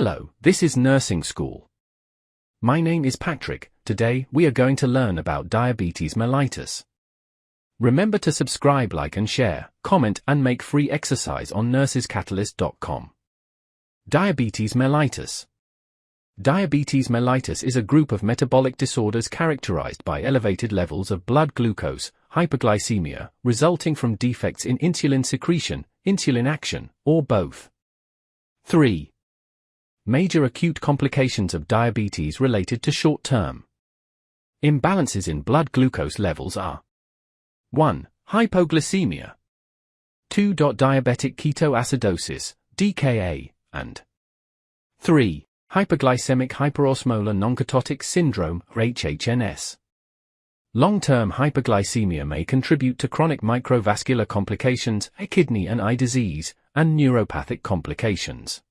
Hello, this is Nursing School. My name is Patrick. Today we are going to learn about diabetes mellitus. Remember to subscribe, like and share, comment and make free exercise on nursescatalyst.com. Diabetes mellitus. Diabetes mellitus is a group of metabolic disorders characterized by elevated levels of blood glucose, hyperglycemia, resulting from defects in insulin secretion, insulin action, or both. 3. Major acute complications of diabetes related to short-term imbalances in blood glucose levels are 1. Hypoglycemia 2. Diabetic ketoacidosis, DKA, and 3. Hyperglycemic hyperosmolar nonketotic syndrome, HHNS. Long-term hyperglycemia may contribute to chronic microvascular complications, kidney and eye disease, and neuropathic complications.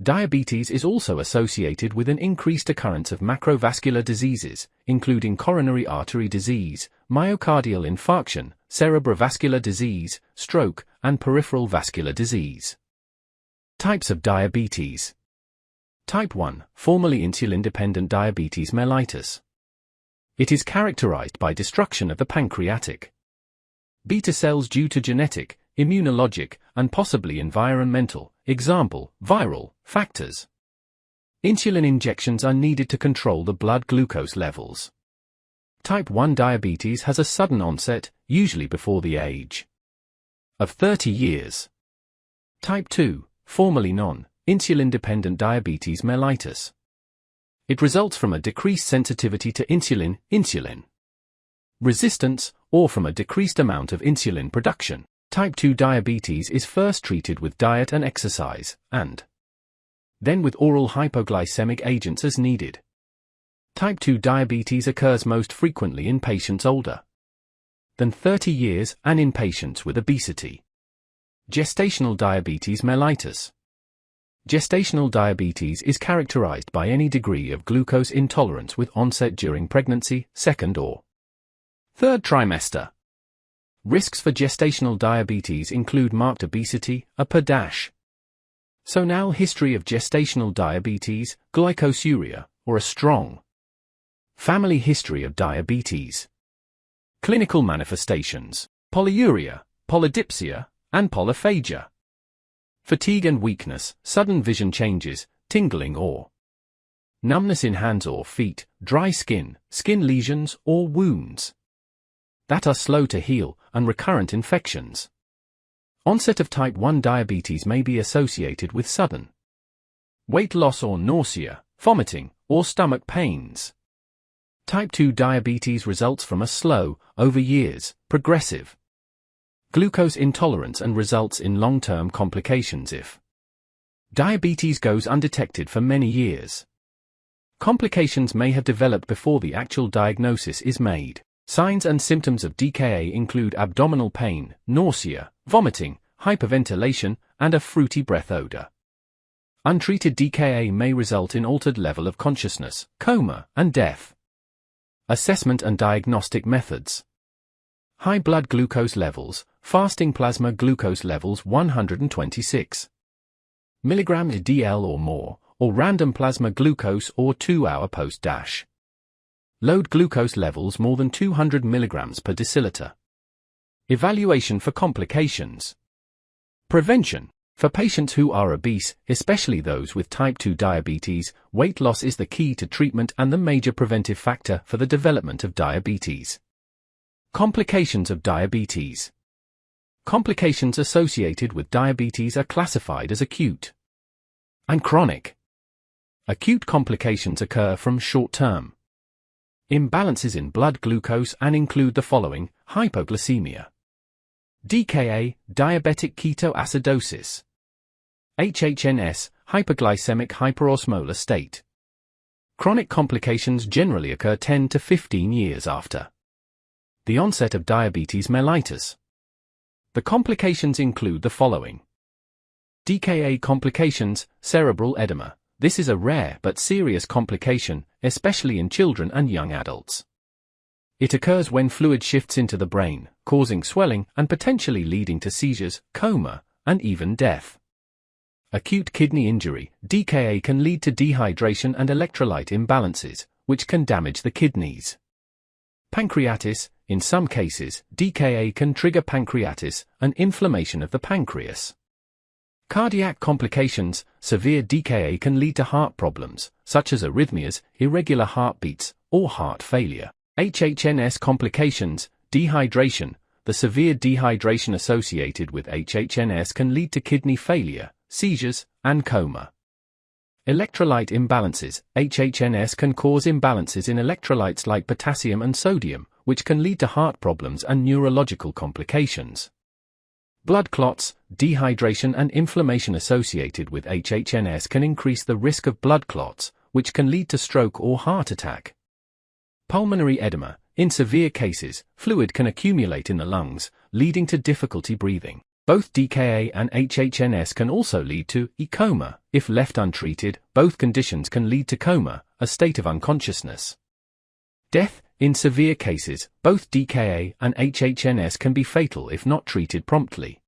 Diabetes is also associated with an increased occurrence of macrovascular diseases, including coronary artery disease, myocardial infarction, cerebrovascular disease, stroke, and peripheral vascular disease. Types of diabetes. Type 1, formerly insulin-dependent diabetes mellitus. It is characterized by destruction of the pancreatic beta cells due to genetic, immunologic, and possibly environmental, example, viral, factors. Insulin injections are needed to control the blood glucose levels. Type 1 diabetes has a sudden onset, usually before the age of 30 years. Type 2, formerly non-insulin-dependent diabetes mellitus. It results from a decreased sensitivity to insulin resistance, or from a decreased amount of insulin production. Type 2 diabetes is first treated with diet and exercise, and then with oral hypoglycemic agents as needed. Type 2 diabetes occurs most frequently in patients older than 30 years and in patients with obesity. Gestational diabetes mellitus. Gestational diabetes is characterized by any degree of glucose intolerance with onset during pregnancy, second or third trimester. Risks for gestational diabetes include marked obesity, So now history of gestational diabetes, glycosuria, or a strong family history of diabetes. Clinical manifestations: polyuria, polydipsia, and polyphagia. Fatigue and weakness, sudden vision changes, tingling or numbness in hands or feet, dry skin, skin lesions or wounds that are slow to heal, and recurrent infections. Onset of type 1 diabetes may be associated with sudden weight loss or nausea, vomiting, or stomach pains. Type 2 diabetes results from a slow, over years, progressive glucose intolerance and results in long-term complications if diabetes goes undetected for many years. Complications may have developed before the actual diagnosis is made. Signs and symptoms of DKA include abdominal pain, nausea, vomiting, hyperventilation, and a fruity breath odor. Untreated DKA may result in altered level of consciousness, coma, and death. Assessment and diagnostic methods. High blood glucose levels, fasting plasma glucose levels 126 mg DL or more, or random plasma glucose or 2-hour post-dash. Load glucose levels more than 200 mg per deciliter. Evaluation for complications. Prevention. For patients who are obese, especially those with type 2 diabetes, weight loss is the key to treatment and the major preventive factor for the development of diabetes. Complications of diabetes. Complications associated with diabetes are classified as acute and chronic. Acute complications occur from short-term imbalances in blood glucose and include the following: hypoglycemia, DKA, diabetic ketoacidosis, HHNS, hyperglycemic hyperosmolar state. Chronic complications generally occur 10 to 15 years after the onset of diabetes mellitus. The complications include the following: DKA complications, cerebral edema. This is a rare but serious complication, especially in children and young adults. It occurs when fluid shifts into the brain, causing swelling and potentially leading to seizures, coma, and even death. Acute kidney injury, DKA, can lead to dehydration and electrolyte imbalances, which can damage the kidneys. Pancreatitis, in some cases, DKA can trigger pancreatitis, an inflammation of the pancreas. Cardiac complications, severe DKA can lead to heart problems, such as arrhythmias, irregular heartbeats, or heart failure. HHNS complications, dehydration. The severe dehydration associated with HHNS can lead to kidney failure, seizures, and coma. Electrolyte imbalances, HHNS can cause imbalances in electrolytes like potassium and sodium, which can lead to heart problems and neurological complications. Blood clots, dehydration and inflammation associated with HHNS can increase the risk of blood clots, which can lead to stroke or heart attack. Pulmonary edema, in severe cases, fluid can accumulate in the lungs, leading to difficulty breathing. Both DKA and HHNS can also lead to coma. If left untreated, both conditions can lead to coma, a state of unconsciousness. Death, in severe cases, both DKA and HHNS can be fatal if not treated promptly.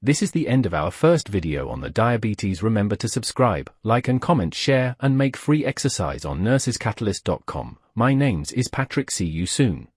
This is the end of our first video on the diabetes. Remember to subscribe, like and comment, share and make free exercise on nursescatalyst.com. My name's is Patrick. See you soon.